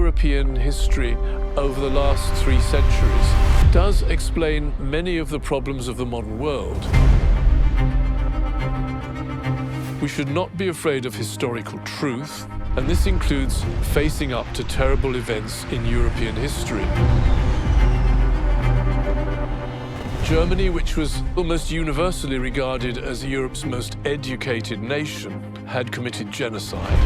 European history over the last 3 centuries does explain many of the problems of the modern world. We should not be afraid of historical truth, and this includes facing up to terrible events in European history. Germany, which was almost universally regarded as Europe's most educated nation, had committed genocide.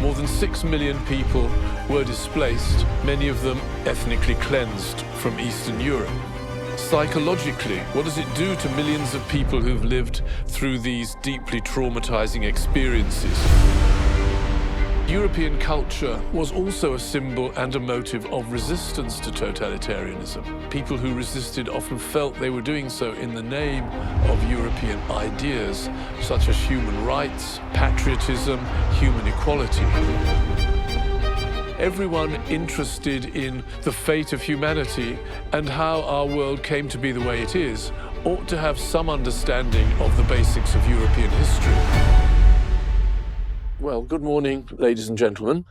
More than 6 million people were displaced, many of them ethnically cleansed from Eastern Europe. Psychologically, what does it do to millions of people who've lived through these deeply traumatizing experiences? European culture was also a symbol and a motive of resistance to totalitarianism. People who resisted often felt they were doing so in the name of European ideas, such as human rights, patriotism, human equality. Everyone interested in the fate of humanity and how our world came to be the way it is ought to have some understanding of the basics of European history. Well, good morning, ladies and gentlemen.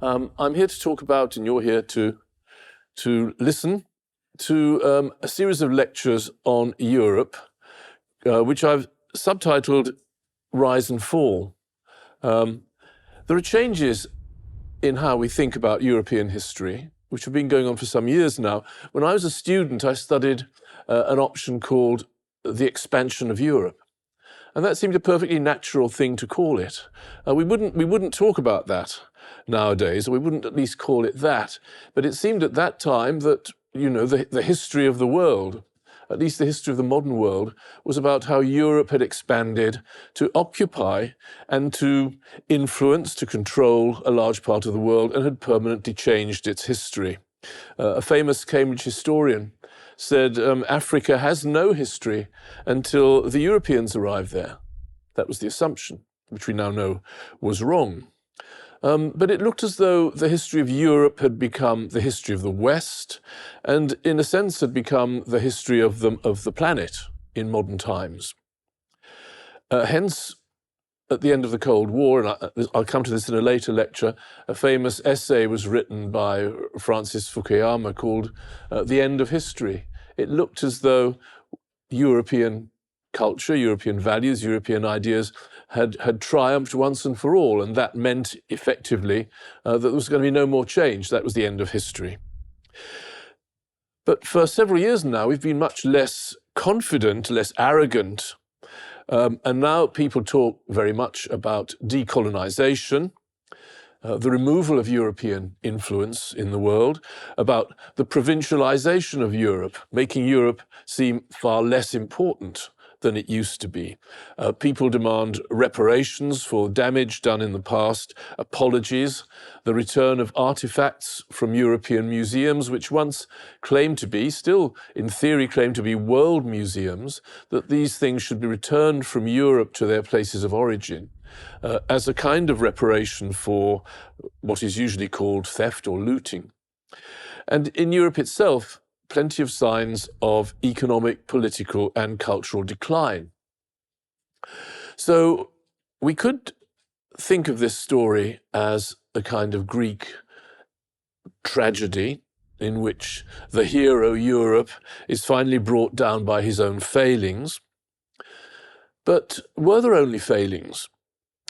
I'm here to talk about, and you're here to listen to a series of lectures on Europe, which I've subtitled Rise and Fall. There are changes in how we think about European history, which have been going on for some years now. When I was a student, I studied an option called the expansion of Europe. And that seemed a perfectly natural thing to call it. We wouldn't talk about that nowadays, or we wouldn't at least call it that. But it seemed at that time that, the history of the world, at least the history of the modern world, was about how Europe had expanded to occupy and to influence, to control a large part of the world, and had permanently changed its history. A famous Cambridge historian said Africa has no history until the Europeans arrived there. That was the assumption, which we now know was wrong. But it looked as though the history of Europe had become the history of the West, and in a sense had become the history of the planet in modern times. Hence, at the end of the Cold War, and I'll come to this in a later lecture, a famous essay was written by Francis Fukuyama called The End of History. It looked as though European culture, European values, European ideas had triumphed once and for all, and that meant effectively that there was going to be no more change. That was the end of history. But for several years now, we've been much less confident, less arrogant, and now people talk very much about decolonization, the removal of European influence in the world, about the provincialization of Europe, making Europe seem far less important than it used to be. People demand reparations for damage done in the past, apologies, the return of artifacts from European museums, which once claimed to be, still in theory claimed to be world museums, that these things should be returned from Europe to their places of origin. As a kind of reparation for what is usually called theft or looting. And in Europe itself, plenty of signs of economic, political, and cultural decline. So we could think of this story as a kind of Greek tragedy in which the hero Europe is finally brought down by his own failings. But were there only failings?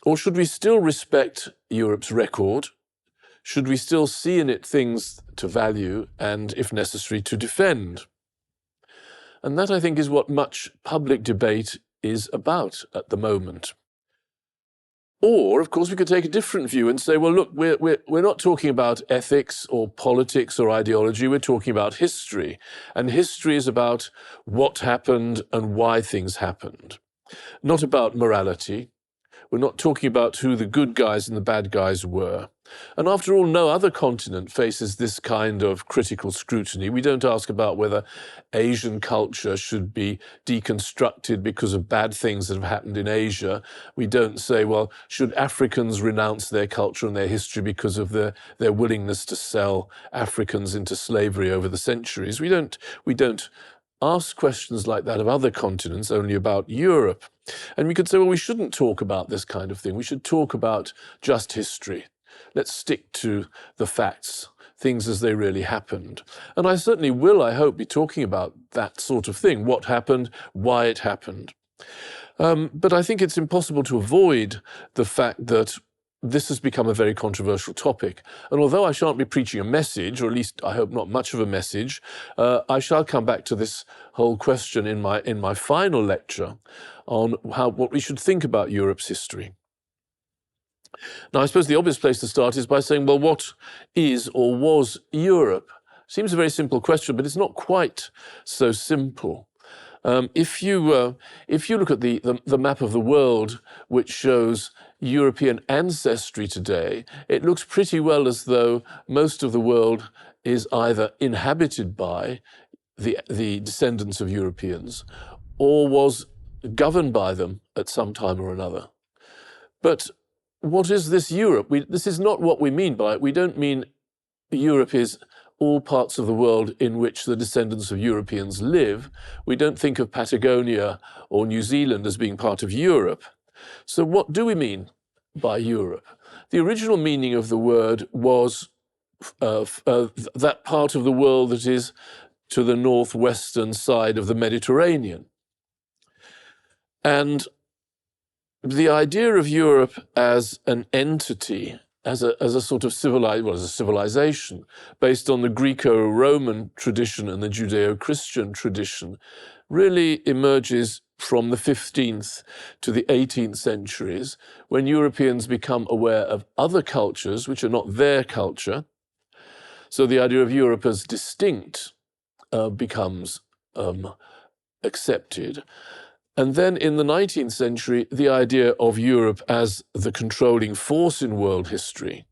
Or should we still respect Europe's record? Should we still see in it things to value and, if necessary, to defend? And that, I think, is what much public debate is about at the moment. Or, of course, we could take a different view and say, well, look, we're not talking about ethics or politics or ideology, we're talking about history. And history is about what happened and why things happened, not about morality. We're not talking about who the good guys and the bad guys were. And after all, no other continent faces this kind of critical scrutiny. We don't ask about whether Asian culture should be deconstructed because of bad things that have happened in Asia. We don't say, well, should Africans renounce their culture and their history because of their willingness to sell Africans into slavery over the centuries. We don't ask questions like that of other continents, only about Europe. And we could say, well, we shouldn't talk about this kind of thing. We should talk about just history. let's stick to the facts, things as they really happened. And I certainly will, I hope, be talking about that sort of thing, what happened, why it happened. But I think it's impossible to avoid the fact that this has become a very controversial topic. And although I shan't be preaching a message, or at least I hope not much of a message, I shall come back to this whole question in my final lecture on what we should think about Europe's history. Now, I suppose the obvious place to start is by saying, well, what is or was Europe? Seems a very simple question, but it's not quite so simple. If you look at the map of the world, which shows European ancestry today, it looks pretty well as though most of the world is either inhabited by the descendants of Europeans or was governed by them at some time or another. But what is this Europe? This is not what we mean by it. We don't mean Europe is all parts of the world in which the descendants of Europeans live. We don't think of Patagonia or New Zealand as being part of Europe. So what do we mean by Europe? The original meaning of the word was that part of the world that is to the northwestern side of the Mediterranean. And the idea of Europe as an entity, as a sort of as a civilization based on the Greco-Roman tradition and the Judeo-Christian tradition, really emerges from the 15th to the 18th centuries, when Europeans become aware of other cultures which are not their culture. So the idea of Europe as distinct becomes accepted. And then in the 19th century, the idea of Europe as the controlling force in world history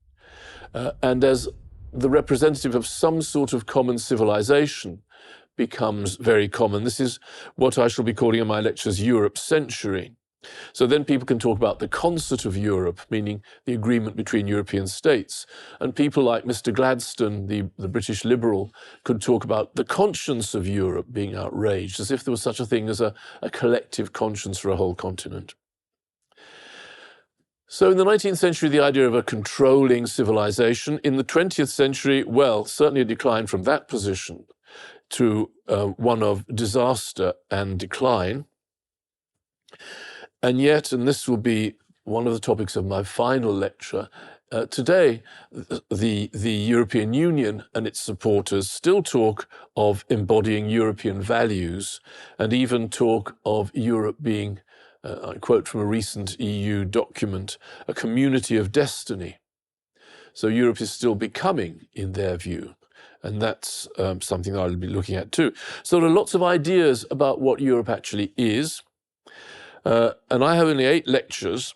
and as the representative of some sort of common civilization becomes very common. This is what I shall be calling in my lectures Europe's century. So then people can talk about the concert of Europe, meaning the agreement between European states. And people like Mr. Gladstone, the British liberal, could talk about the conscience of Europe being outraged, as if there was such a thing as a collective conscience for a whole continent. So in the 19th century, the idea of a controlling civilization. In the 20th century, well, certainly a decline from that position to one of disaster and decline. And yet, and this will be one of the topics of my final lecture, today the European Union and its supporters still talk of embodying European values and even talk of Europe being, I quote from a recent EU document, a community of destiny. So Europe is still becoming, in their view. And that's something I'll be looking at too. So there are lots of ideas about what Europe actually is. And I have only 8 lectures,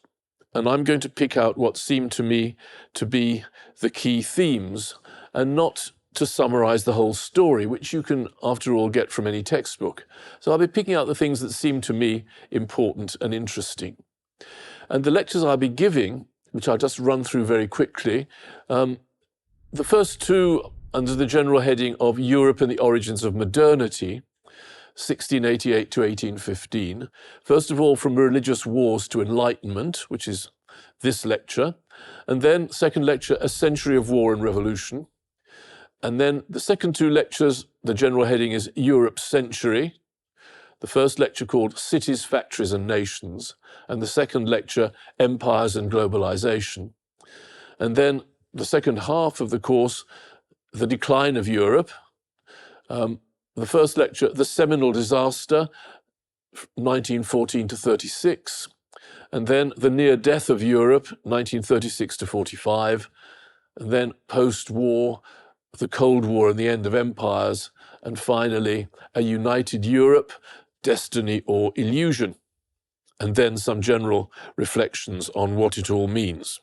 and I'm going to pick out what seem to me to be the key themes, and not to summarize the whole story, which you can, after all, get from any textbook. So I'll be picking out the things that seem to me important and interesting. And the lectures I'll be giving, which I'll just run through very quickly, the first 2 under the general heading of Europe and the Origins of Modernity, 1688 to 1815. First of all, from religious wars to enlightenment, which is this lecture. And then, second lecture, A Century of War and Revolution. And then the second 2 lectures, the general heading is Europe's Century. The first lecture called Cities, Factories and Nations. And the second lecture, Empires and Globalization. And then the second half of the course, The Decline of Europe. The first lecture, The Seminole Disaster, 1914 to 36, and then The Near Death of Europe, 1936 to 45, and then post-war, the Cold War and the End of Empires, and finally, A United Europe, Destiny or Illusion, and then some general reflections on what it all means.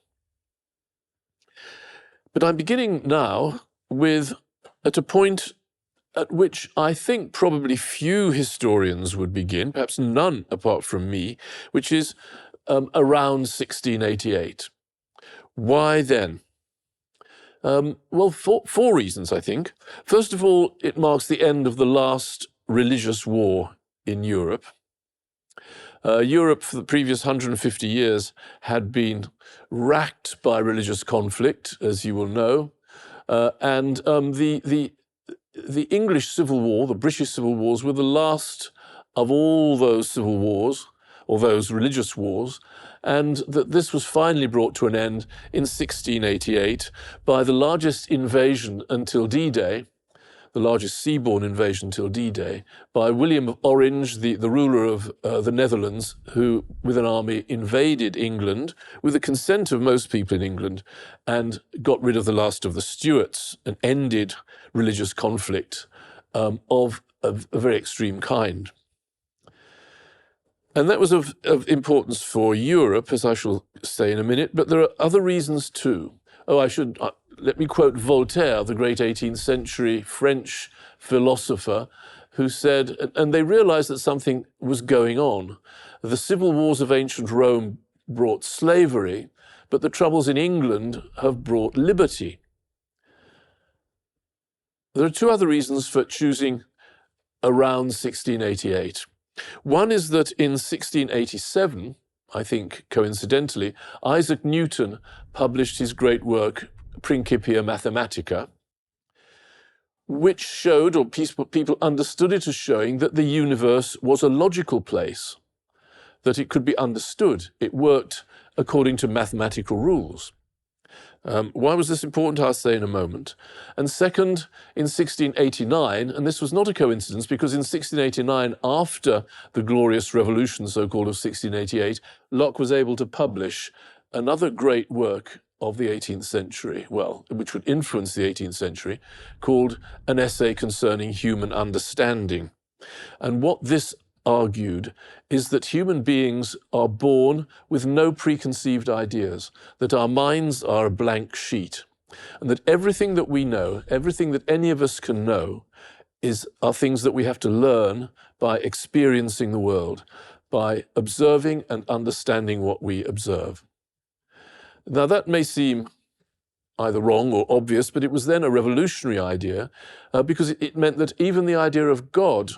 But I'm beginning now at a point at which I think probably few historians would begin, perhaps none apart from me, which is around 1688. Why then? Well, four reasons, I think. First of all, it marks the end of the last religious war in Europe. Europe for the previous 150 years had been racked by religious conflict, as you will know, and the English Civil War, the British Civil Wars, were the last of all those civil wars, or those religious wars, and that this was finally brought to an end in 1688 by the largest invasion until D-Day, the largest seaborne invasion until D-Day, by William of Orange, the ruler of the Netherlands, who, with an army, invaded England with the consent of most people in England and got rid of the last of the Stuarts and ended religious conflict of a very extreme kind. And that was of importance for Europe, as I shall say in a minute, but there are other reasons too. Let me quote Voltaire, the great 18th century French philosopher, who said, and they realized that something was going on. The civil wars of ancient Rome brought slavery, but the troubles in England have brought liberty. There are two other reasons for choosing around 1688. One is that in 1687, I think coincidentally, Isaac Newton published his great work, Principia Mathematica, which showed, or people understood it as showing, that the universe was a logical place, that it could be understood. It worked according to mathematical rules. Why was this important? I'll say in a moment. And second, in 1689, and this was not a coincidence, because in 1689, after the Glorious Revolution, so-called, of 1688, Locke was able to publish another great work of the 18th century, well, which would influence the 18th century, called An Essay Concerning Human Understanding. And what this argued is that human beings are born with no preconceived ideas, that our minds are a blank sheet, and that everything that we know, everything that any of us can know, are things that we have to learn by experiencing the world, by observing and understanding what we observe. Now, that may seem either wrong or obvious, but it was then a revolutionary idea because it meant that even the idea of God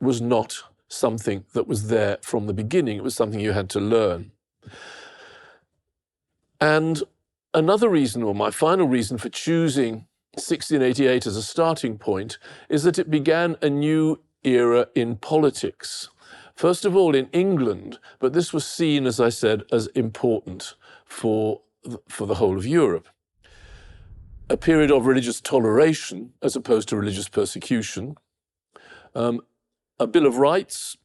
was not something that was there from the beginning. It was something you had to learn. And another reason, or my final reason for choosing 1688 as a starting point, is that it began a new era in politics. First of all in England, but this was seen, as I said, as important for the whole of Europe. A period of religious toleration as opposed to religious persecution, a Bill of Rights,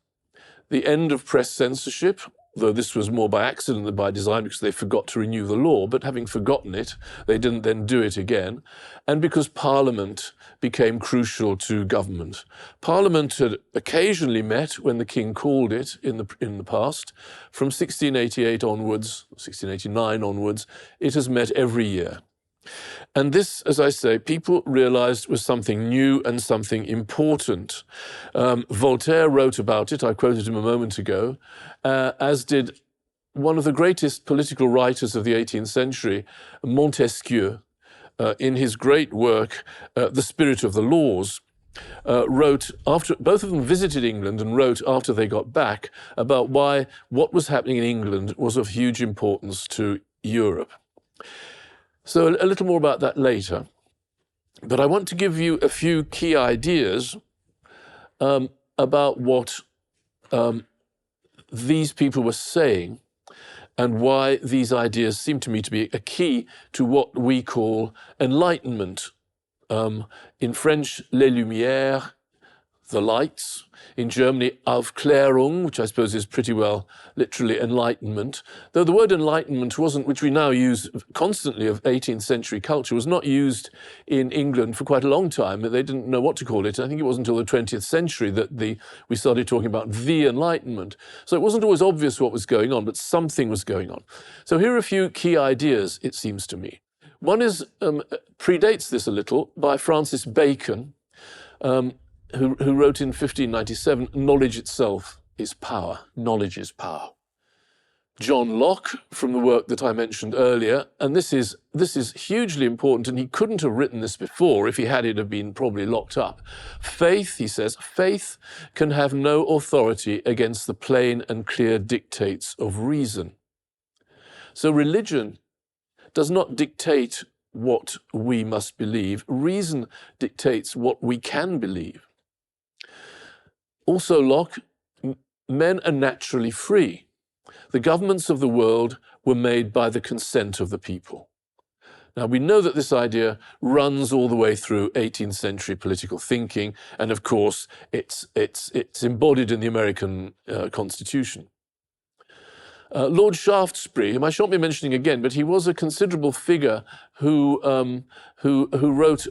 the end of press censorship, though this was more by accident than by design because they forgot to renew the law, but having forgotten it, they didn't then do it again, and because Parliament became crucial to government. Parliament had occasionally met when the king called it in the past. From 1688 onwards, 1689 onwards, it has met every year. And this, as I say, people realized was something new and something important. Voltaire wrote about it, I quoted him a moment ago, as did one of the greatest political writers of the 18th century, Montesquieu, in his great work, The Spirit of the Laws, wrote, after both of them visited England and wrote after they got back about why what was happening in England was of huge importance to Europe. So a little more about that later. But I want to give you a few key ideas about what these people were saying and why these ideas seem to me to be a key to what we call enlightenment. In French, les lumières, the lights. In Germany, Aufklärung, which I suppose is pretty well literally enlightenment. Though the word enlightenment wasn't, which we now use constantly of 18th century culture, was not used in England for quite a long time. They didn't know what to call it. I think it wasn't until the 20th century that we started talking about the Enlightenment. So it wasn't always obvious what was going on, but something was going on. So here are a few key ideas, it seems to me. One is, predates this a little, by Francis Bacon, who wrote in 1597, knowledge itself is power. Knowledge is power. John Locke from the work that I mentioned earlier, and this is hugely important, and he couldn't have written this before. If he had, it'd have been probably locked up. Faith, he says, faith can have no authority against the plain and clear dictates of reason. So religion does not dictate what we must believe. Reason dictates what we can believe. Also, Locke, men are naturally free. The governments of the world were made by the consent of the people. Now, we know that this idea runs all the way through 18th century political thinking, and of course, it's embodied in the American Constitution. Lord Shaftesbury, whom I shan't be mentioning again, but he was a considerable figure who wrote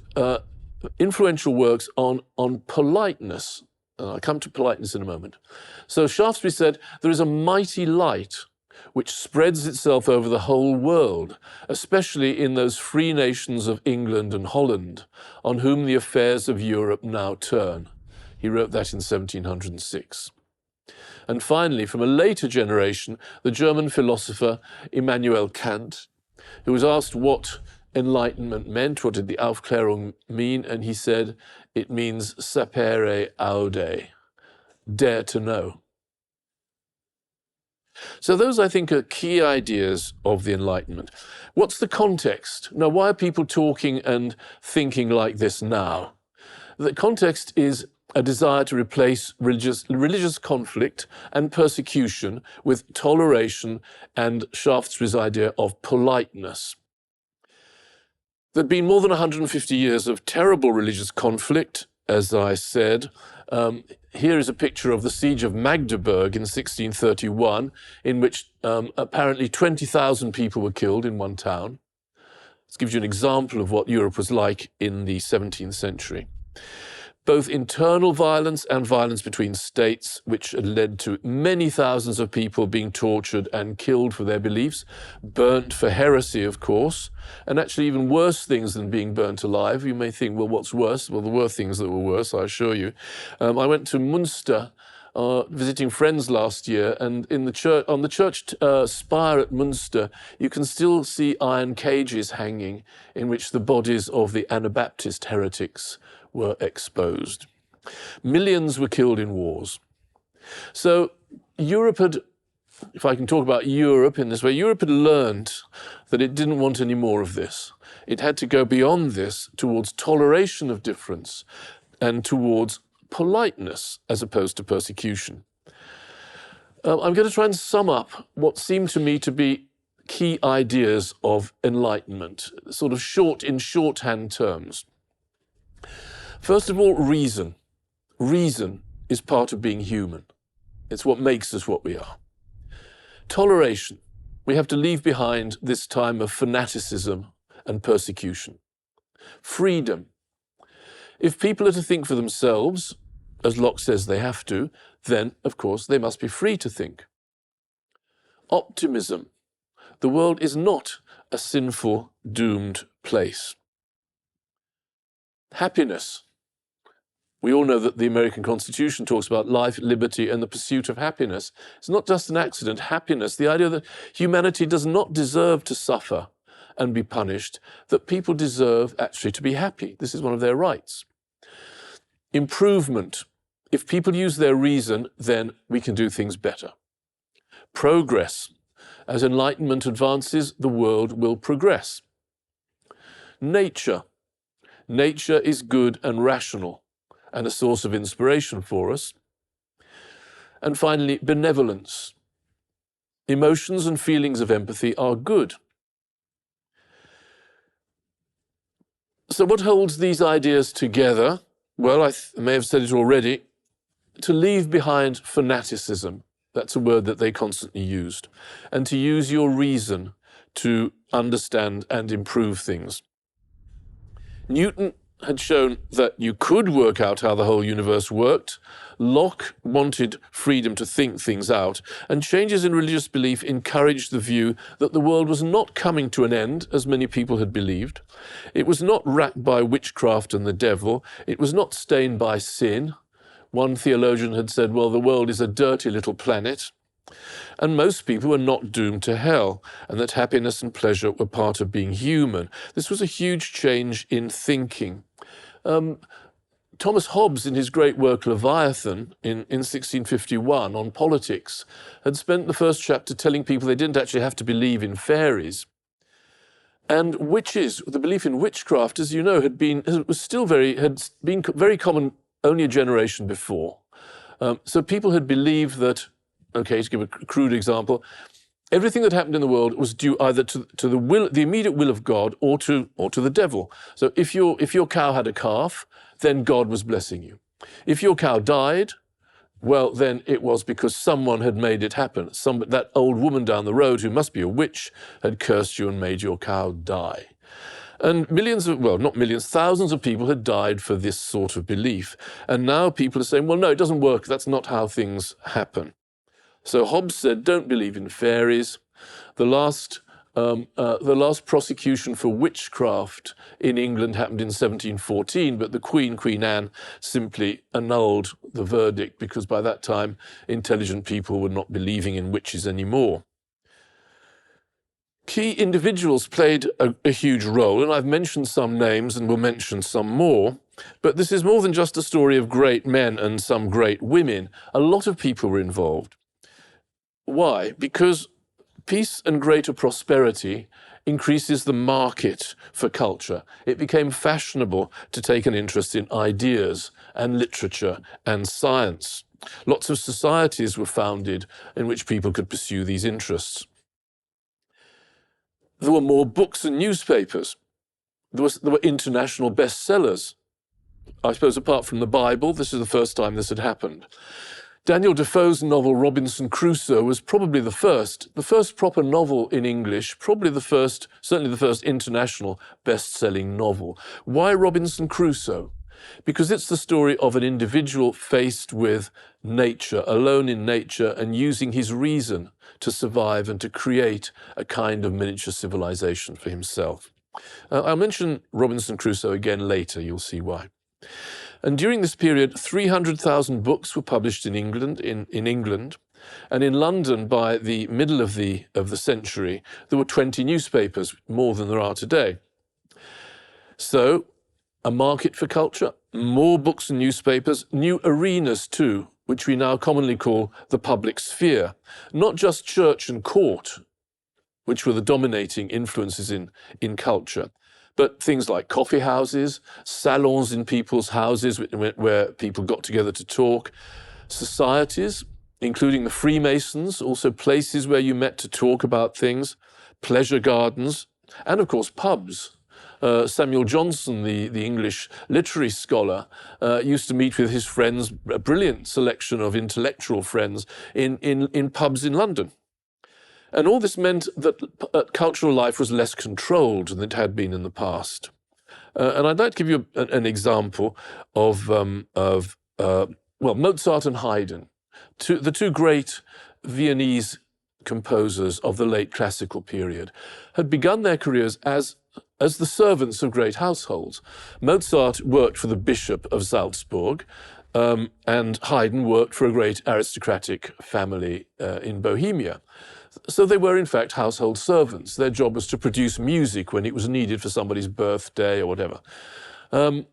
influential works on politeness. I'll come to politeness in a moment. So Shaftesbury said, there is a mighty light which spreads itself over the whole world, especially in those free nations of England and Holland, on whom the affairs of Europe now turn. He wrote that in 1706. And finally, from a later generation, the German philosopher Immanuel Kant, who was asked what Enlightenment meant, what did the Aufklärung mean, and he said, it means sapere aude, dare to know. So those, I think, are key ideas of the Enlightenment. What's the context? Now, why are people talking and thinking like this now? The context is a desire to replace religious conflict and persecution with toleration and Shaftesbury's idea of politeness. There'd been more than 150 years of terrible religious conflict, as I said. Here is a picture of the siege of Magdeburg in 1631, in which apparently 20,000 people were killed in one town. This gives you an example of what Europe was like in the 17th century. Both internal violence and violence between states, which had led to many thousands of people being tortured and killed for their beliefs, burnt for heresy, of course, and actually even worse things than being burnt alive. You may think, well, what's worse? Well, there were things that were worse, I assure you. I went to Münster, visiting friends last year, and in the church, on the church spire at Münster, you can still see iron cages hanging in which the bodies of the Anabaptist heretics were exposed. Millions were killed in wars. So Europe had, if I can talk about Europe in this way, Europe had learned that it didn't want any more of this. It had to go beyond this towards toleration of difference and towards politeness as opposed to persecution. I'm going to try and sum up what seem to me to be key ideas of enlightenment, sort of in shorthand terms. First of all, reason. Reason is part of being human. It's what makes us what we are. Toleration. We have to leave behind this time of fanaticism and persecution. Freedom. If people are to think for themselves, as Locke says they have to, then, of course, they must be free to think. Optimism. The world is not a sinful, doomed place. Happiness. We all know that the American Constitution talks about life, liberty, and the pursuit of happiness. It's not just an accident. Happiness, the idea that humanity does not deserve to suffer and be punished, that people deserve actually to be happy. This is one of their rights. Improvement. If people use their reason, then we can do things better. Progress. As enlightenment advances, the world will progress. Nature. Nature is good and rational, and a source of inspiration for us. And finally, benevolence. Emotions and feelings of empathy are good. So what holds these ideas together? Well, I may have said it already, to leave behind fanaticism. That's a word that they constantly used. And to use your reason to understand and improve things. Newton had shown that you could work out how the whole universe worked. Locke wanted freedom to think things out, and changes in religious belief encouraged the view that the world was not coming to an end, as many people had believed. It was not racked by witchcraft and the devil. It was not stained by sin. One theologian had said, well, the world is a dirty little planet. And most people were not doomed to hell, and that happiness and pleasure were part of being human. This was a huge change in thinking. Thomas Hobbes, in his great work Leviathan in 1651 on politics, had spent the first chapter telling people they didn't actually have to believe in fairies. And witches, the belief in witchcraft, as you know, had been very common only a generation before. So people had believed that, okay, to give a crude example, everything that happened in the world was due either to the immediate will of God, or to the devil. So if your cow had a calf, then God was blessing you. If your cow died, well, then it was because someone had made it happen. That old woman down the road, who must be a witch, had cursed you and made your cow die. And thousands of people had died for this sort of belief. And now people are saying, well, no, it doesn't work. That's not how things happen. So Hobbes said, don't believe in fairies. The last prosecution for witchcraft in England happened in 1714, but the Queen Anne, simply annulled the verdict because by that time intelligent people were not believing in witches anymore. Key individuals played a huge role, and I've mentioned some names and will mention some more, but this is more than just a story of great men and some great women. A lot of people were involved. Why? Because peace and greater prosperity increases the market for culture. It became fashionable to take an interest in ideas and literature and science. Lots of societies were founded in which people could pursue these interests. There were more books and newspapers. There were international bestsellers. I suppose apart from the Bible, this is the first time this had happened. Daniel Defoe's novel Robinson Crusoe was probably the first proper novel in English, certainly the first international best-selling novel. Why Robinson Crusoe? Because it's the story of an individual faced with nature, alone in nature, and using his reason to survive and to create a kind of miniature civilization for himself. I'll mention Robinson Crusoe again later, you'll see why. And during this period, 300,000 books were published in England, and in London by the middle of the century, there were 20 newspapers, more than there are today. So, a market for culture, more books and newspapers, new arenas too, which we now commonly call the public sphere. Not just church and court, which were the dominating influences in culture, but things like coffee houses, salons in people's houses where people got together to talk, societies, including the Freemasons, also places where you met to talk about things, pleasure gardens, and of course pubs. Samuel Johnson, the English literary scholar, used to meet with his friends, a brilliant selection of intellectual friends, in pubs in London. And all this meant that cultural life was less controlled than it had been in the past. And I'd like to give you an example of Mozart and Haydn, the two great Viennese composers of the late classical period, had begun their careers as the servants of great households. Mozart worked for the Bishop of Salzburg, and Haydn worked for a great aristocratic family in Bohemia. So they were, in fact, household servants. Their job was to produce music when it was needed for somebody's birthday or whatever. And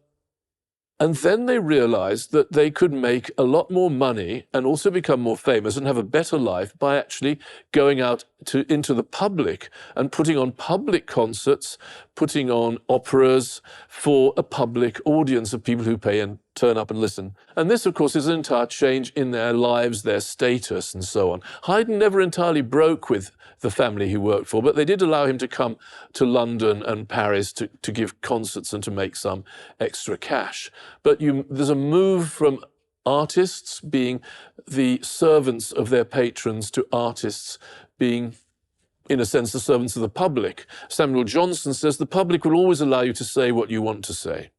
then they realized that they could make a lot more money and also become more famous and have a better life by actually going out into the public and putting on public concerts, putting on operas for a public audience of people who pay and turn up and listen. And this, of course, is an entire change in their lives, their status, and so on. Haydn never entirely broke with the family he worked for, but they did allow him to come to London and Paris to give concerts and to make some extra cash. But there's a move from artists being the servants of their patrons to artists being, in a sense, the servants of the public. Samuel Johnson says the public will always allow you to say what you want to say.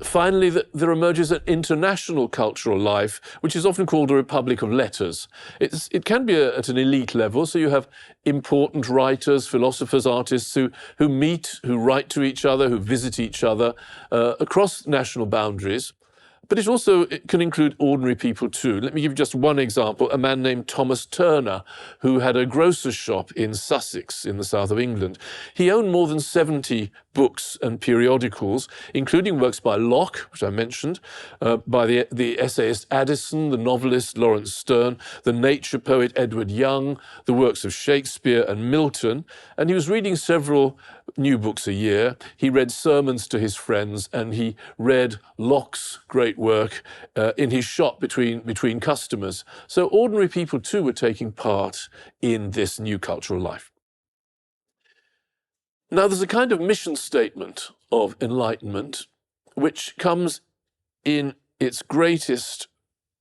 Finally, there emerges an international cultural life, which is often called a republic of letters. It can be at an elite level, so you have important writers, philosophers, artists who meet, who write to each other, who visit each other across national boundaries. But it can include ordinary people too. Let me give you just one example. A man named Thomas Turner, who had a grocer's shop in Sussex in the south of England. He owned more than 70 books and periodicals, including works by Locke, which I mentioned, by the essayist Addison, the novelist Lawrence Sterne, the nature poet Edward Young, the works of Shakespeare and Milton. And he was reading several new books a year. He read sermons to his friends, and he read Locke's great work in his shop between customers. So ordinary people too were taking part in this new cultural life. Now, there's a kind of mission statement of Enlightenment which comes in its greatest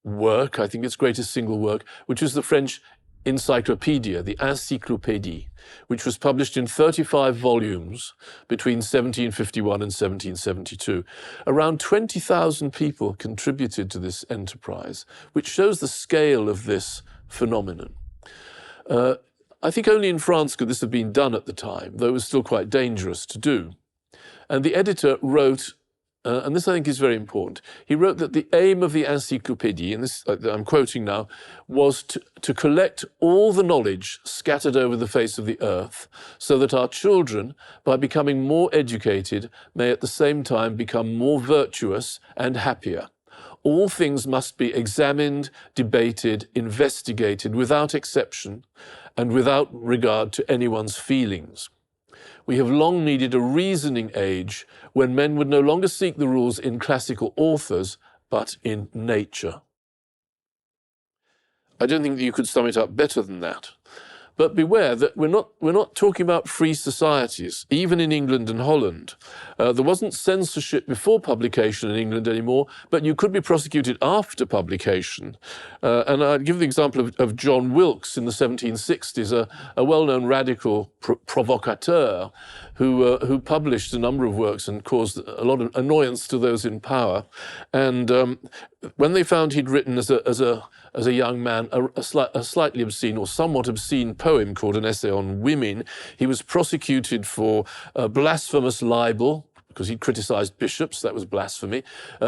work, I think its greatest single work, which is the French Encyclopedie, the Encyclopédie, which was published in 35 volumes between 1751 and 1772. Around 20,000 people contributed to this enterprise, which shows the scale of this phenomenon. I think only in France could this have been done at the time, though it was still quite dangerous to do. And the editor wrote, and this I think is very important, he wrote that the aim of the Encyclopédie, and this I'm quoting now, was to collect all the knowledge scattered over the face of the earth, so that our children, by becoming more educated, may at the same time become more virtuous and happier. All things must be examined, debated, investigated without exception, and without regard to anyone's feelings. We have long needed a reasoning age when men would no longer seek the rules in classical authors, but in nature. I don't think that you could sum it up better than that. But beware that we're not talking about free societies, even in England and Holland. There wasn't censorship before publication in England anymore, but you could be prosecuted after publication. And I'd give the example of John Wilkes in the 1760s, a well-known radical provocateur who published a number of works and caused a lot of annoyance to those in power. And when they found he'd written as a young man a slightly obscene or somewhat obscene poem called An Essay on Women, he was prosecuted for blasphemous libel, because he criticized bishops, that was blasphemy,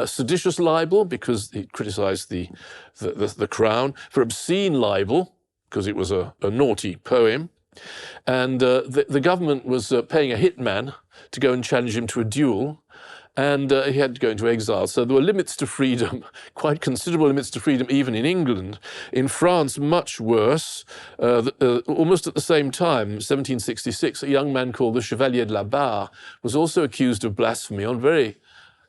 seditious libel, because he criticized the crown, for obscene libel, because it was a naughty poem. And the government was paying a hitman to go and challenge him to a duel, and he had to go into exile. So there were limits to freedom, quite considerable limits to freedom, even in England. In France, much worse. Almost at the same time, 1766, a young man called the Chevalier de la Barre was also accused of blasphemy on very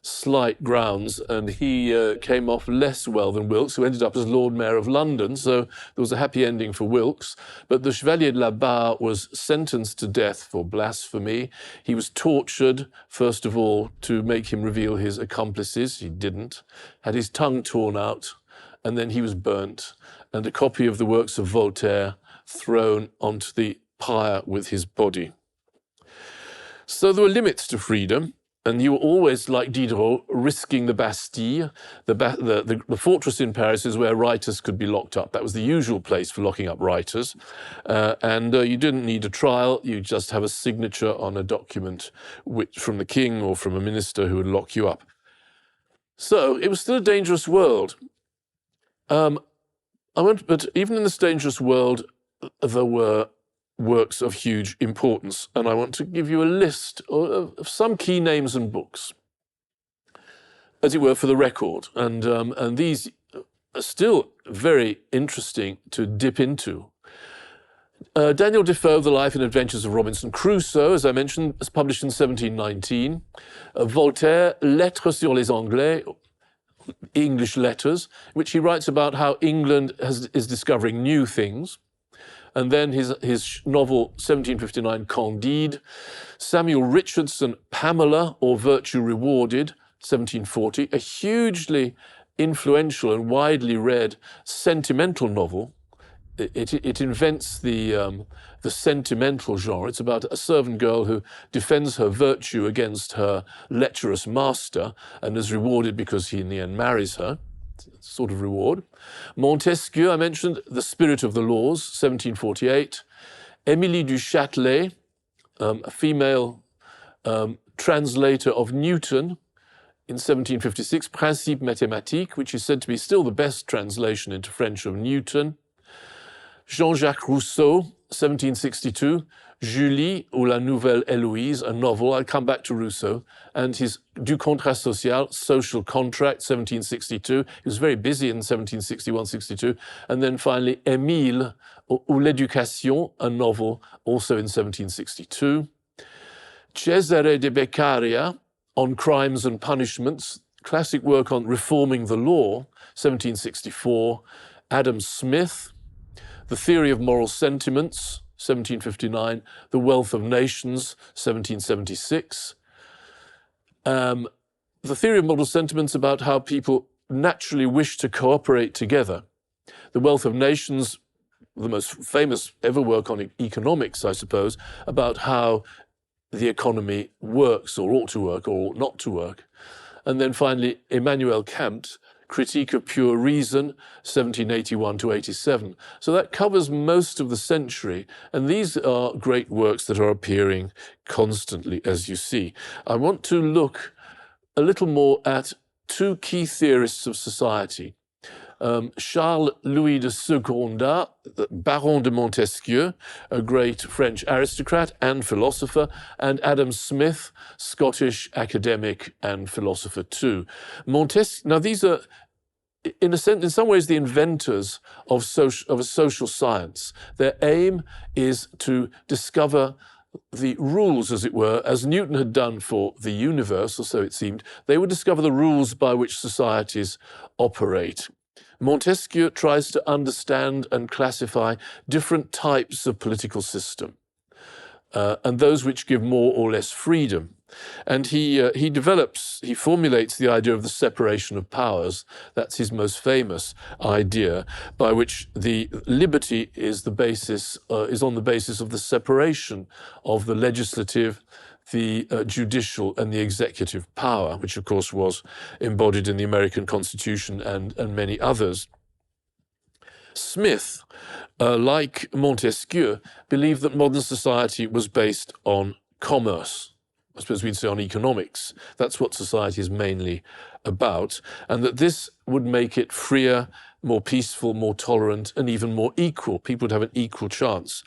slight grounds, and he came off less well than Wilkes, who ended up as Lord Mayor of London. So there was a happy ending for Wilkes. But the Chevalier de la Barre was sentenced to death for blasphemy. He was tortured, first of all, to make him reveal his accomplices. He didn't. Had his tongue torn out, and then he was burnt, and a copy of the works of Voltaire thrown onto the pyre with his body. So there were limits to freedom. And you were always, like Diderot, risking the Bastille. The fortress in Paris is where writers could be locked up. That was the usual place for locking up writers. And you didn't need a trial. You just have a signature on a document from the king or from a minister who would lock you up. So it was still a dangerous world. But even in this dangerous world, there were works of huge importance, and I want to give you a list of some key names and books, as it were, for the record. And these are still very interesting to dip into. Daniel Defoe, The Life and Adventures of Robinson Crusoe, as I mentioned, was published in 1719. Voltaire, Lettres sur les Anglais, English Letters, which he writes about how England is discovering new things. And then his novel, 1759, Candide. Samuel Richardson, Pamela, or Virtue Rewarded, 1740, a hugely influential and widely read sentimental novel. It invents the sentimental genre. It's about a servant girl who defends her virtue against her lecherous master and is rewarded because he in the end marries her. Sort of reward. Montesquieu, I mentioned, The Spirit of the Laws, 1748. Émilie du Châtelet, a female translator of Newton in 1756, Principes mathématiques, which is said to be still the best translation into French of Newton. Jean-Jacques Rousseau, 1762, Julie ou la Nouvelle Héloïse, a novel. I'll come back to Rousseau, and his Du Contrat Social, Social Contract, 1762. He was very busy in 1761-62. And then finally, Émile ou l'Éducation, a novel, also in 1762. Cesare de Beccaria, on Crimes and Punishments, classic work on reforming the law, 1764. Adam Smith, The Theory of Moral Sentiments, 1759. The Wealth of Nations, 1776. The Theory of Moral Sentiments about how people naturally wish to cooperate together. The Wealth of Nations, the most famous ever work on economics, I suppose, about how the economy works or ought to work or ought not to work. And then finally, Immanuel Kant, Critique of Pure Reason, 1781 to 87. So that covers most of the century, and these are great works that are appearing constantly, as you see. I want to look a little more at two key theorists of society. Charles-Louis de Secondat, Baron de Montesquieu, a great French aristocrat and philosopher, and Adam Smith, Scottish academic and philosopher too. Now these are, in some ways, the inventors of a social science. Their aim is to discover the rules, as it were, as Newton had done for the universe, or so it seemed. They would discover the rules by which societies operate. Montesquieu tries to understand and classify different types of political system, and those which give more or less freedom. And he formulates the idea of the separation of powers. That's his most famous idea, by which the liberty is on the basis of the separation of the legislative, the judicial and the executive power, which of course was embodied in the American Constitution and many others. Smith, like Montesquieu, believed that modern society was based on commerce. I suppose we'd say on economics. That's what society is mainly about, and that this would make it freer, more peaceful, more tolerant, and even more equal. People would have an equal chance.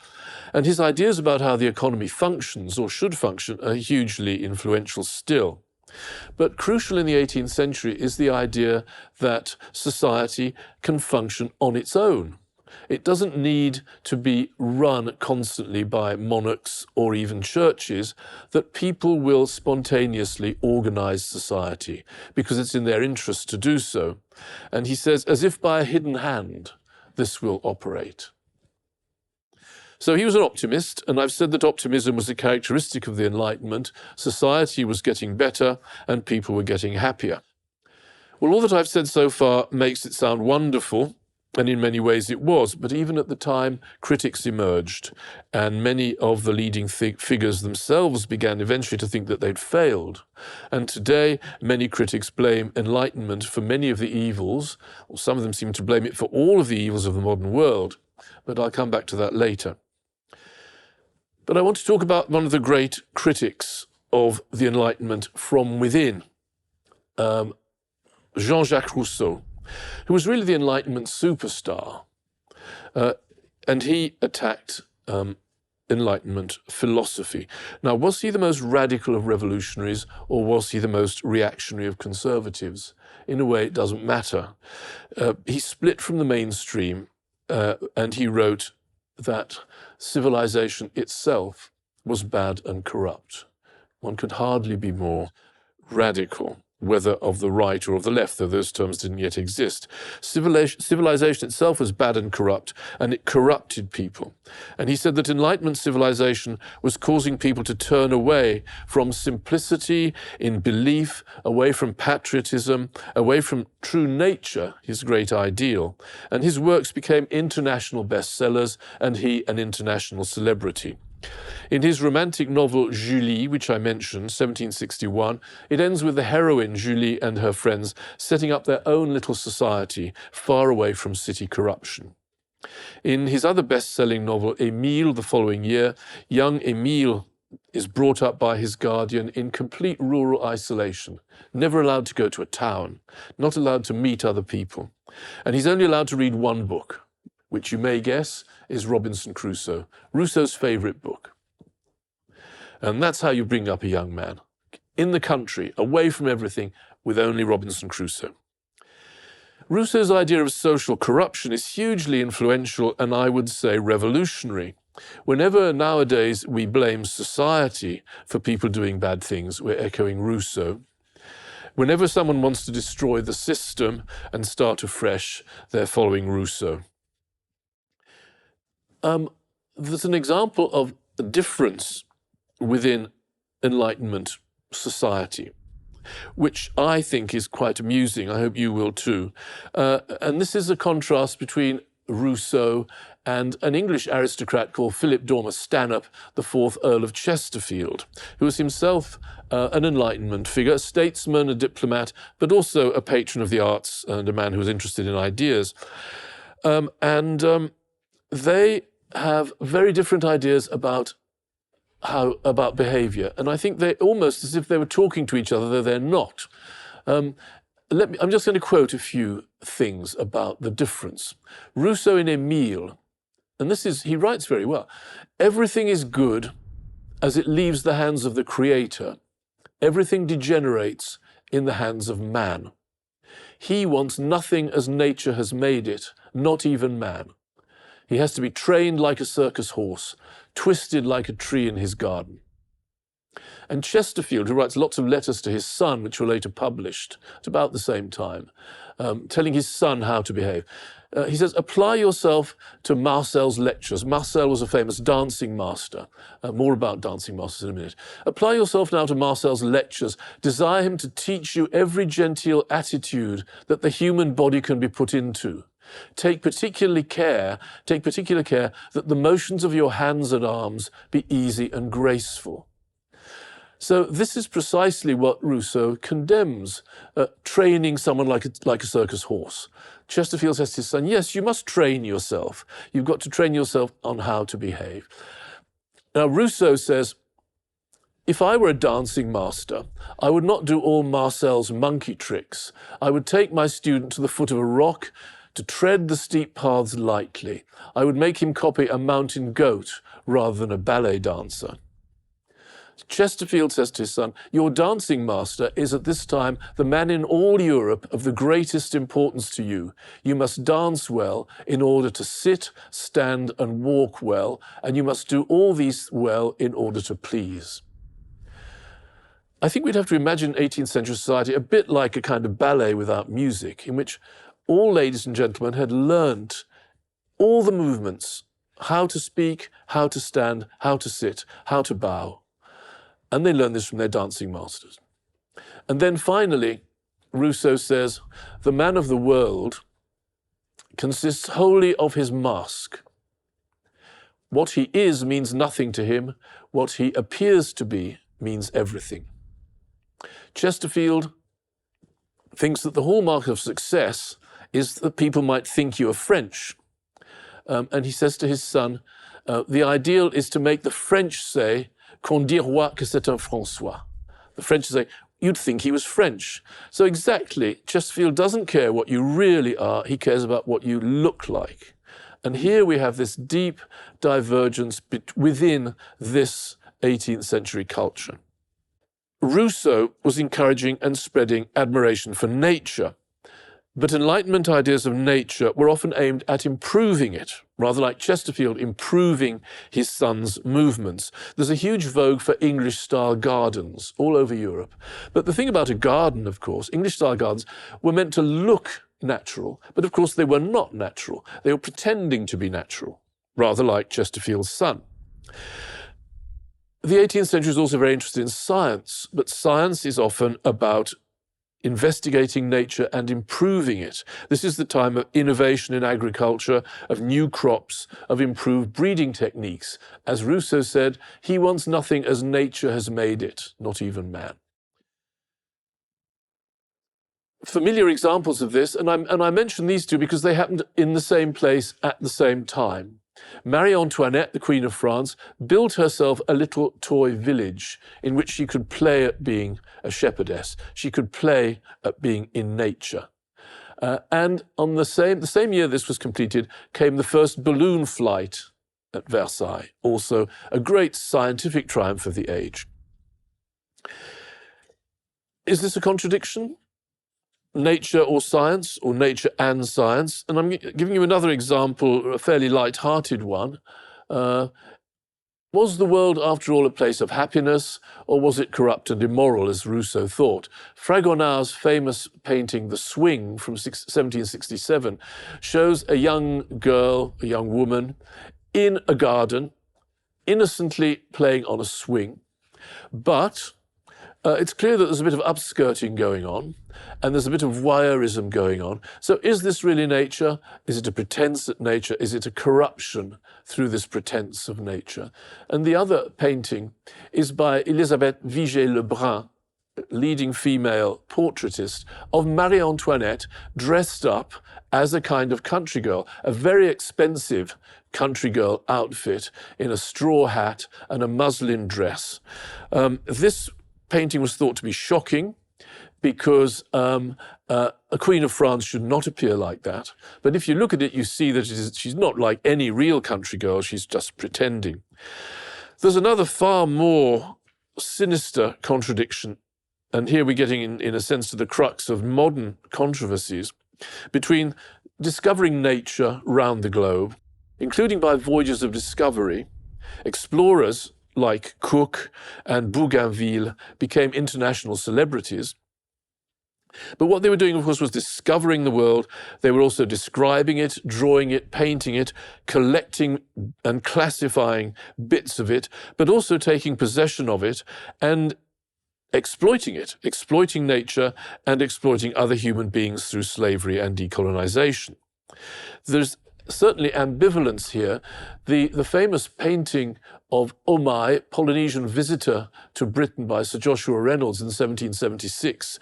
And his ideas about how the economy functions, or should function, are hugely influential still. But crucial in the 18th century is the idea that society can function on its own. It doesn't need to be run constantly by monarchs or even churches, that people will spontaneously organize society because it's in their interest to do so. And he says, as if by a hidden hand, this will operate. So he was an optimist, and I've said that optimism was a characteristic of the Enlightenment. Society was getting better and people were getting happier. Well, all that I've said so far makes it sound wonderful, and in many ways it was, but even at the time, critics emerged, and many of the leading figures themselves began eventually to think that they'd failed. And today, many critics blame Enlightenment for many of the evils, or some of them seem to blame it for all of the evils of the modern world, but I'll come back to that later. But I want to talk about one of the great critics of the Enlightenment from within, Jean-Jacques Rousseau, who was really the Enlightenment superstar. And he attacked Enlightenment philosophy. Now, was he the most radical of revolutionaries, or was he the most reactionary of conservatives? In a way, it doesn't matter. He split from the mainstream, and he wrote that civilization itself was bad and corrupt. One could hardly be more radical, whether of the right or of the left, though those terms didn't yet exist. Civilization itself was bad and corrupt, and it corrupted people. And he said that Enlightenment civilization was causing people to turn away from simplicity in belief, away from patriotism, away from true nature, his great ideal. And his works became international bestsellers, and he an international celebrity. In his romantic novel Julie, which I mentioned, 1761, it ends with the heroine Julie and her friends setting up their own little society far away from city corruption. In his other best-selling novel, Émile, the following year, young Émile is brought up by his guardian in complete rural isolation, never allowed to go to a town, not allowed to meet other people. And he's only allowed to read one book, which you may guess is Robinson Crusoe, Rousseau's favorite book. And that's how you bring up a young man, in the country, away from everything, with only Robinson Crusoe. Rousseau's idea of social corruption is hugely influential and I would say revolutionary. Whenever nowadays we blame society for people doing bad things, we're echoing Rousseau. Whenever someone wants to destroy the system and start afresh, they're following Rousseau. There's an example of a difference within Enlightenment society, which I think is quite amusing. I hope you will too. And this is a contrast between Rousseau and an English aristocrat called Philip Dormer Stanhope, the 4th Earl of Chesterfield, who was himself an Enlightenment figure, a statesman, a diplomat, but also a patron of the arts and a man who was interested in ideas. They have very different ideas about behavior. And I think they're almost as if they were talking to each other, though they're not. I'm just going to quote a few things about the difference. Rousseau in Emile, and he writes very well, everything is good as it leaves the hands of the Creator. Everything degenerates in the hands of man. He wants nothing as nature has made it, not even man. He has to be trained like a circus horse, twisted like a tree in his garden. And Chesterfield, who writes lots of letters to his son, which were later published at about the same time, telling his son how to behave. He says, apply yourself to Marcel's lectures. Marcel was a famous dancing master. More about dancing masters in a minute. Apply yourself now to Marcel's lectures. Desire him to teach you every genteel attitude that the human body can be put into. Take particular care that the motions of your hands and arms be easy and graceful. So this is precisely what Rousseau condemns, training someone like a circus horse. Chesterfield says to his son, yes, you must train yourself. You've got to train yourself on how to behave. Now, Rousseau says, if I were a dancing master, I would not do all Marcel's monkey tricks. I would take my student to the foot of a rock to tread the steep paths lightly. I would make him copy a mountain goat rather than a ballet dancer. Chesterfield says to his son, your dancing master is at this time the man in all Europe of the greatest importance to you. You must dance well in order to sit, stand, and walk well, and you must do all these well in order to please. I think we'd have to imagine 18th century society a bit like a kind of ballet without music, in which all ladies and gentlemen had learnt all the movements, how to speak, how to stand, how to sit, how to bow. And they learn this from their dancing masters. And then finally, Rousseau says, the man of the world consists wholly of his mask. What he is means nothing to him. What he appears to be means everything. Chesterfield thinks that the hallmark of success is that people might think you are French. And he says to his son, the ideal is to make the French say, qu'on dirait que c'est un François. The French say, you'd think he was French. So exactly, Chesterfield doesn't care what you really are, he cares about what you look like. And here we have this deep divergence within this 18th century culture. Rousseau was encouraging and spreading admiration for nature, but Enlightenment ideas of nature were often aimed at improving it, rather like Chesterfield improving his son's movements. There's a huge vogue for English-style gardens all over Europe. But the thing about a garden, of course, English-style gardens were meant to look natural, but of course they were not natural. They were pretending to be natural, rather like Chesterfield's son. The 18th century is also very interested in science, but science is often about investigating nature and improving it. This is the time of innovation in agriculture, of new crops, of improved breeding techniques. As Rousseau said, he wants nothing as nature has made it, not even man. Familiar examples of this, and I mention these two because they happened in the same place at the same time. Marie Antoinette, the Queen of France, built herself a little toy village in which she could play at being a shepherdess. She could play at being in nature. And on the same year this was completed came the first balloon flight at Versailles, also a great scientific triumph of the age. Is this a contradiction? Nature or science, or nature and science? And I'm giving you another example, a fairly light-hearted one. Was the world, after all, a place of happiness, or was it corrupt and immoral, as Rousseau thought? Fragonard's famous painting, The Swing, from 1767, shows a young girl, a young woman, in a garden, innocently playing on a swing. But it's clear that there's a bit of upskirting going on, and there's a bit of voyeurism going on. So is this really nature? Is it a pretense at nature? Is it a corruption through this pretense of nature? And the other painting is by Elisabeth Vigée-Lebrun, leading female portraitist, of Marie Antoinette dressed up as a kind of country girl, a very expensive country girl outfit in a straw hat and a muslin dress. This painting was thought to be shocking because a Queen of France should not appear like that. But if you look at it, you see that she's not like any real country girl, she's just pretending. There's another far more sinister contradiction, and here we're getting, in a sense, to the crux of modern controversies, between discovering nature round the globe, including by voyages of discovery. Explorers like Cook and Bougainville became international celebrities. But what they were doing, of course, was discovering the world. They were also describing it, drawing it, painting it, collecting and classifying bits of it, but also taking possession of it and exploiting it, exploiting nature and exploiting other human beings through slavery and decolonization. There's certainly ambivalence here. The famous painting of Omai, Polynesian visitor to Britain, by Sir Joshua Reynolds in 1776,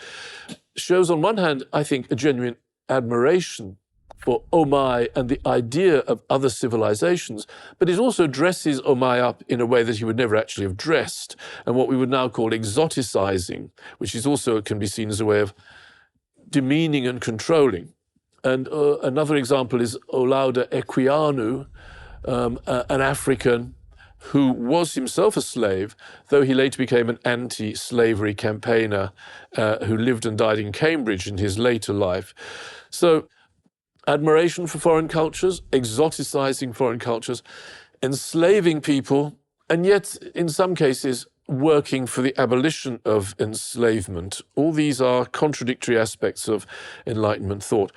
shows on one hand, I think, a genuine admiration for Omai and the idea of other civilizations, but it also dresses Omai up in a way that he would never actually have dressed, and what we would now call exoticizing, which is also can be seen as a way of demeaning and controlling. And another example is Olaudah Equiano, an African who was himself a slave, though he later became an anti-slavery campaigner who lived and died in Cambridge in his later life. So admiration for foreign cultures, exoticizing foreign cultures, enslaving people, and yet in some cases working for the abolition of enslavement. All these are contradictory aspects of Enlightenment thought.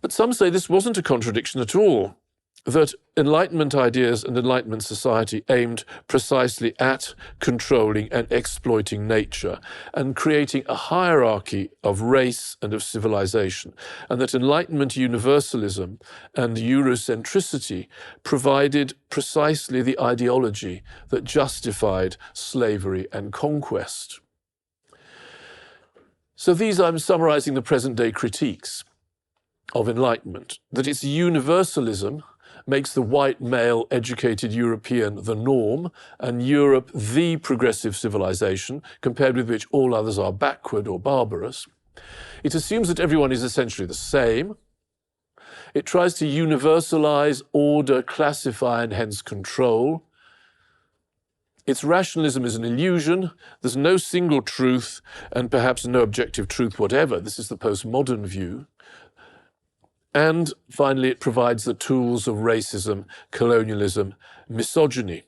But some say this wasn't a contradiction at all, that Enlightenment ideas and Enlightenment society aimed precisely at controlling and exploiting nature and creating a hierarchy of race and of civilization, and that Enlightenment universalism and Eurocentricity provided precisely the ideology that justified slavery and conquest. So these, I'm summarizing the present-day critiques of Enlightenment, that its universalism makes the white, male, educated European the norm, and Europe the progressive civilization, compared with which all others are backward or barbarous. It assumes that everyone is essentially the same. It tries to universalize, order, classify, and hence control. Its rationalism is an illusion. There's no single truth, and perhaps no objective truth whatever. This is the postmodern view. And finally, it provides the tools of racism, colonialism, misogyny.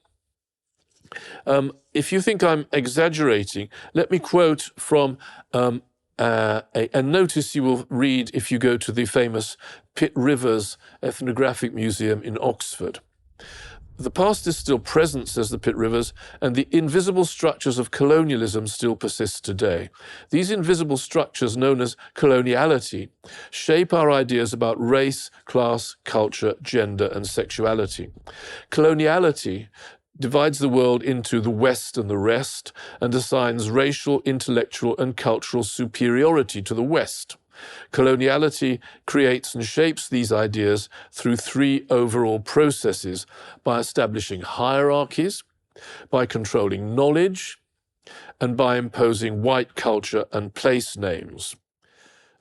If you think I'm exaggerating, let me quote from a notice you will read if you go to the famous Pitt Rivers Ethnographic Museum in Oxford. The past is still present, says the Pitt Rivers, and the invisible structures of colonialism still persist today. These invisible structures, known as coloniality, shape our ideas about race, class, culture, gender, and sexuality. Coloniality divides the world into the West and the rest, and assigns racial, intellectual, and cultural superiority to the West. Coloniality creates and shapes these ideas through three overall processes: by establishing hierarchies, by controlling knowledge, and by imposing white culture and place names.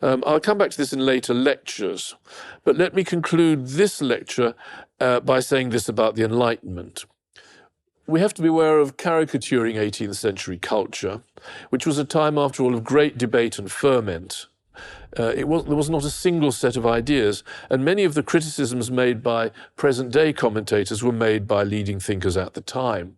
I'll come back to this in later lectures, but let me conclude this lecture by saying this about the Enlightenment. We have to be aware of caricaturing 18th century culture, which was a time, after all, of great debate and ferment. There was not a single set of ideas, and many of the criticisms made by present-day commentators were made by leading thinkers at the time.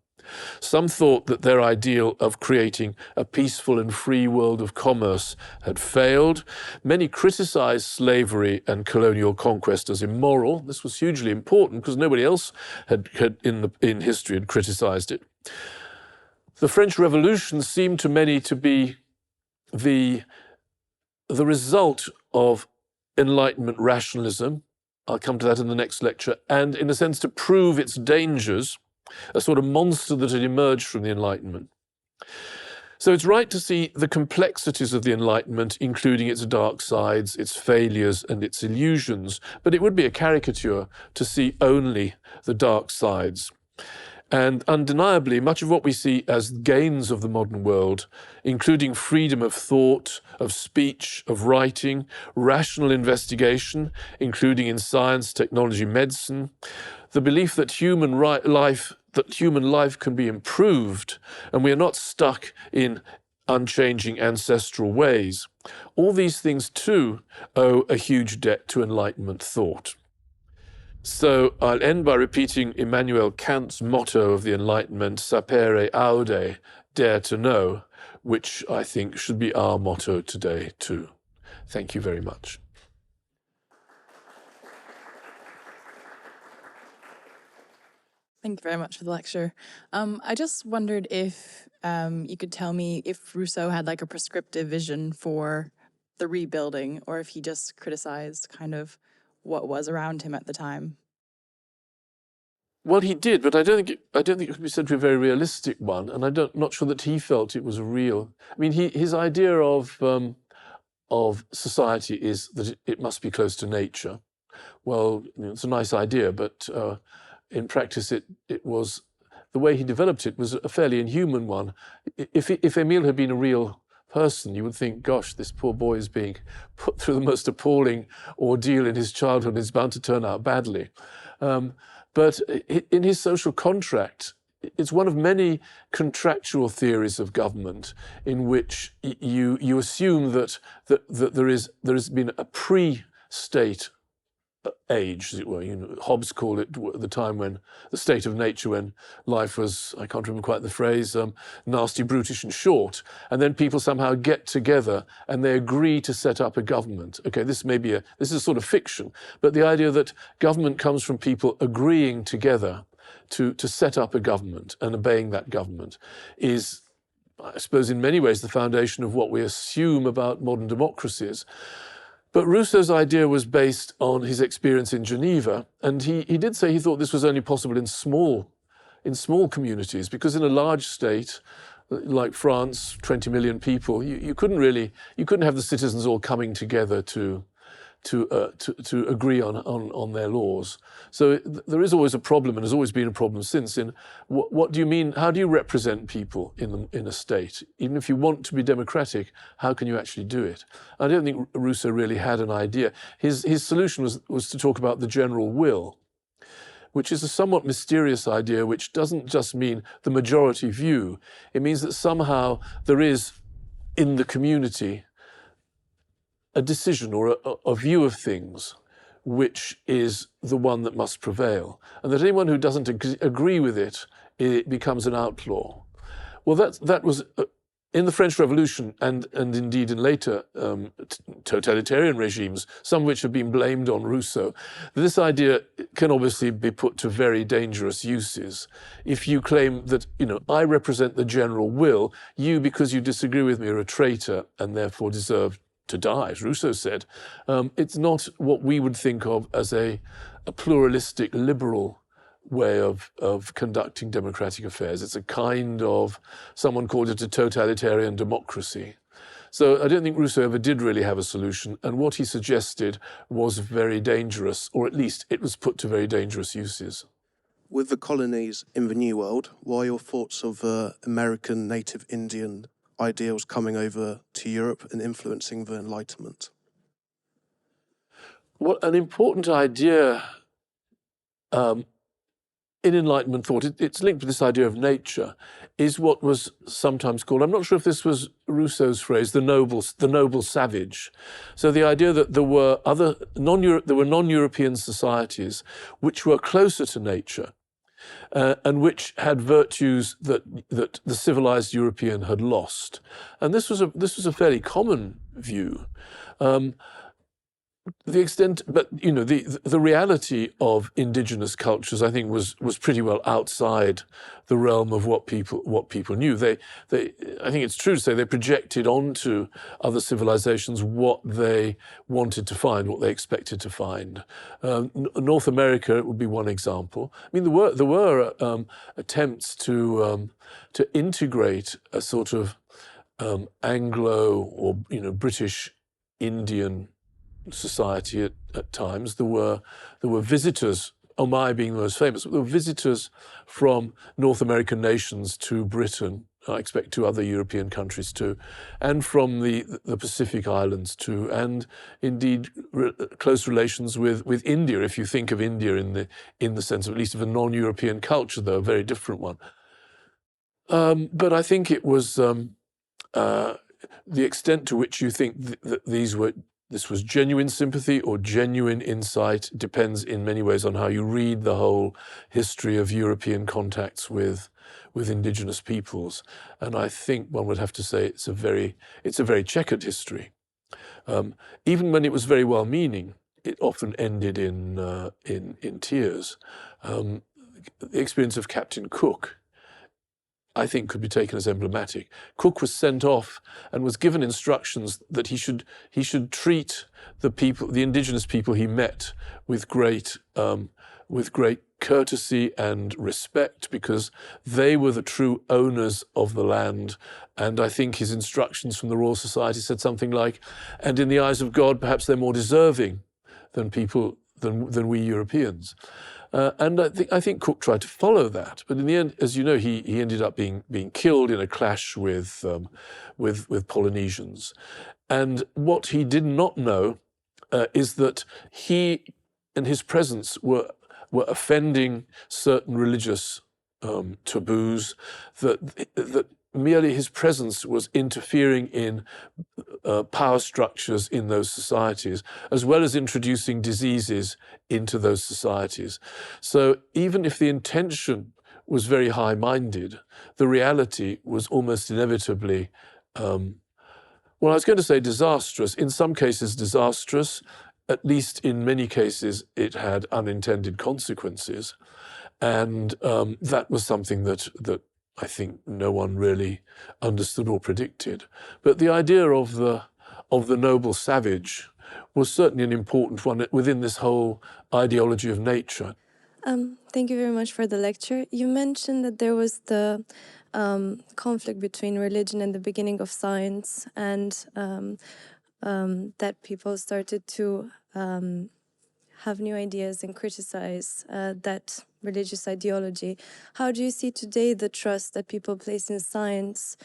Some thought that their ideal of creating a peaceful and free world of commerce had failed. Many criticized slavery and colonial conquest as immoral. This was hugely important because nobody else in history had criticized it. The French Revolution seemed to many to be the result of Enlightenment rationalism. I'll come to that in the next lecture. And in a sense, to prove its dangers, a sort of monster that had emerged from the Enlightenment. So it's right to see the complexities of the Enlightenment, including its dark sides, its failures, and its illusions. But it would be a caricature to see only the dark sides. And undeniably, much of what we see as gains of the modern world, including freedom of thought, of speech, of writing, rational investigation, including in science, technology, medicine, the belief that human life can be improved, and we are not stuck in unchanging ancestral ways. All these things, too, owe a huge debt to Enlightenment thought. So I'll end by repeating Immanuel Kant's motto of the Enlightenment, sapere aude, dare to know, which I think should be our motto today too. Thank you very much. Thank you very much for the lecture. I just wondered if you could tell me if Rousseau had like a prescriptive vision for the rebuilding, or if he just criticized kind of what was around him at the time. Well, he did, but I don't think it could be said to be a very realistic one, and I'm not sure that he felt it was real. I mean, his idea of society is that it must be close to nature. Well, it's a nice idea, but in practice, it was the way he developed it was a fairly inhuman one. If Emile had been a real person, you would think, gosh, this poor boy is being put through the most appalling ordeal in his childhood and is bound to turn out badly. But in his social contract, it's one of many contractual theories of government in which you assume that there has been a pre-state age, as it were. Hobbes called it the time when the state of nature, when life was, I can't remember quite the phrase, nasty, brutish, and short. And then people somehow get together and they agree to set up a government. Okay, this is a sort of fiction, but the idea that government comes from people agreeing together to set up a government and obeying that government is, I suppose, in many ways the foundation of what we assume about modern democracies. But Rousseau's idea was based on his experience in Geneva, and he did say he thought this was only possible in small communities, because in a large state like France, 20 million people, you couldn't have the citizens all coming together to agree on their laws. So there is always a problem, and has always been a problem since, in what do you mean, how do you represent people in a state? Even if you want to be democratic, how can you actually do it? I don't think Rousseau really had an idea. His solution was to talk about the general will, which is a somewhat mysterious idea, which doesn't just mean the majority view. It means that somehow there is, in the community, a decision or a view of things which is the one that must prevail, and that anyone who doesn't agree with it becomes an outlaw. Well, that was in the French Revolution and indeed in later totalitarian regimes, some of which have been blamed on Rousseau. This idea can obviously be put to very dangerous uses. If you claim that, I represent the general will, you, because you disagree with me, are a traitor and therefore deserve to die, as Rousseau said. It's not what we would think of as a pluralistic, liberal way of conducting democratic affairs. It's a kind of, someone called it a totalitarian democracy. So I don't think Rousseau ever did really have a solution, and what he suggested was very dangerous, or at least it was put to very dangerous uses. With the colonies in the New World, what are your thoughts of American native Indian ideals coming over to Europe and influencing the Enlightenment? Well, an important idea in Enlightenment thought, it's linked to this idea of nature, is what was sometimes called, I'm not sure if this was Rousseau's phrase, the noble savage. So the idea that there were non-European societies which were closer to nature, and which had virtues that the civilized European had lost. And this was a fairly common view. The extent, but the reality of indigenous cultures, I think, was pretty well outside the realm of what people knew. I think it's true to say they projected onto other civilizations what they wanted to find, what they expected to find. North America would be one example. I mean, there were attempts to integrate a sort of Anglo or British Indian society at times. There were visitors, Omai being the most famous, there were visitors from North American nations to Britain, I expect to other European countries too, and from the Pacific Islands too, and indeed close relations with India, if you think of India in the sense of at least of a non-European culture, though a very different one. But I think it was the extent to which you think that this was genuine sympathy or genuine insight depends in many ways on how you read the whole history of European contacts with indigenous peoples. And I think one would have to say it's a very checkered history. Even when it was very well-meaning, it often ended in tears. The experience of Captain Cook, I think, could be taken as emblematic. Cook was sent off and was given instructions that he should treat the indigenous people he met with great courtesy and respect, because they were the true owners of the land. And I think his instructions from the Royal Society said something like, "And in the eyes of God, perhaps they're more deserving than we Europeans." And I think Cook tried to follow that, but in the end, as you know, he ended up being killed in a clash with Polynesians. And what he did not know is that he and his presence were offending certain religious taboos. That merely his presence was interfering in power structures in those societies, as well as introducing diseases into those societies. So even if the intention was very high-minded, the reality was almost inevitably, well, I was going to say disastrous. In some cases disastrous, at least in many cases it had unintended consequences. And that was something that I think no one really understood or predicted. But the idea of the noble savage was certainly an important one within this whole ideology of nature. Thank you very much for the lecture. You mentioned that there was the conflict between religion and the beginning of science, and that people started to have new ideas and criticize that religious ideology. How do you see today the trust that people place in science,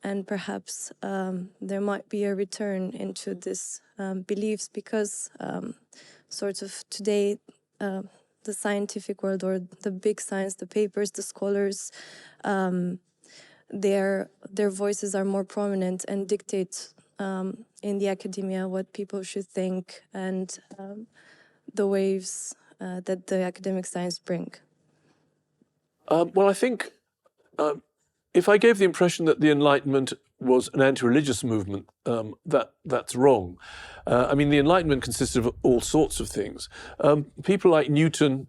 and perhaps there might be a return into this beliefs, because sort of today the scientific world, or the big science, the papers, the scholars, their voices are more prominent and dictate in the academia what people should think, and the waves that the academic science bring? Well, I think if I gave the impression that the Enlightenment was an anti-religious movement, that's wrong. I mean, the Enlightenment consisted of all sorts of things. People like Newton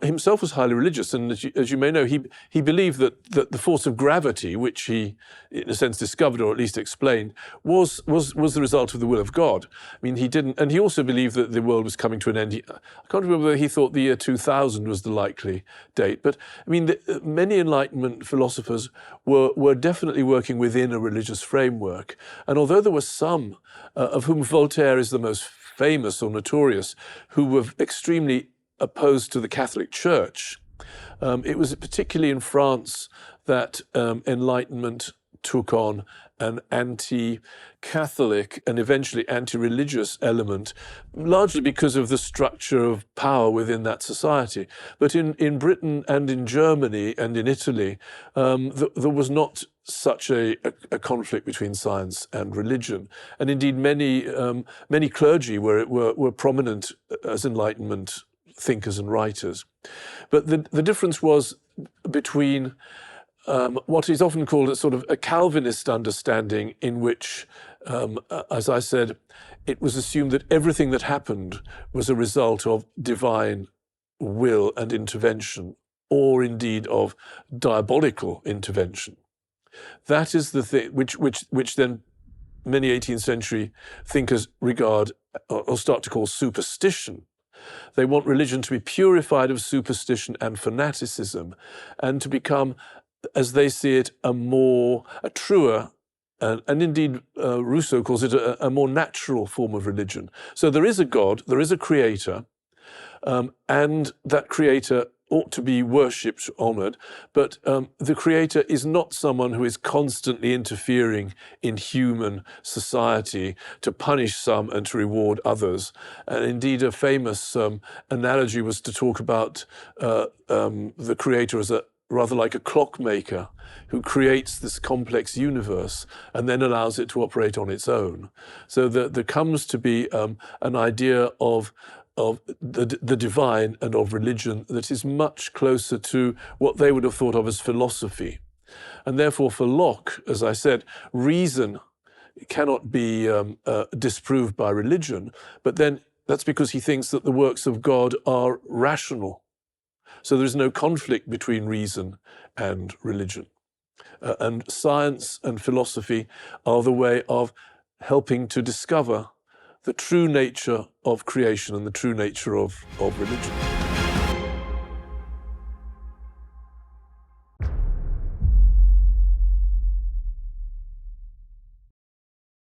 himself was highly religious, and as you may know, he believed that the force of gravity, which he, in a sense, discovered or at least explained, was the result of the will of God. I mean, he didn't, and he also believed that the world was coming to an end. I can't remember whether he thought the year 2000 was the likely date, but I mean, many Enlightenment philosophers were definitely working within a religious framework, and although there were some, of whom Voltaire is the most famous or notorious, who were extremely opposed to the Catholic Church. It was particularly in France that Enlightenment took on an anti-Catholic and eventually anti-religious element, largely because of the structure of power within that society. But in Britain and in Germany and in Italy, there was not such a conflict between science and religion. And indeed, many clergy were prominent as Enlightenment thinkers and writers. But the difference was between what is often called a sort of a Calvinist understanding, in which, as I said, it was assumed that everything that happened was a result of divine will and intervention, or indeed of diabolical intervention. That is the thing which then many 18th century thinkers regard or start to call superstition. They want religion to be purified of superstition and fanaticism, and to become, as they see it, a truer, and indeed Rousseau calls it a more natural form of religion. So there is a God, there is a creator, and that creator ought to be worshipped, honoured, but the creator is not someone who is constantly interfering in human society to punish some and to reward others. And indeed, a famous analogy was to talk about the creator as rather like a clockmaker who creates this complex universe and then allows it to operate on its own. So there comes to be an idea of the divine and of religion that is much closer to what they would have thought of as philosophy. And therefore, for Locke, as I said, reason cannot be disproved by religion, but then that's because he thinks that the works of God are rational. So there is no conflict between reason and religion. And science and philosophy are the way of helping to discover the true nature of creation and the true nature of religion.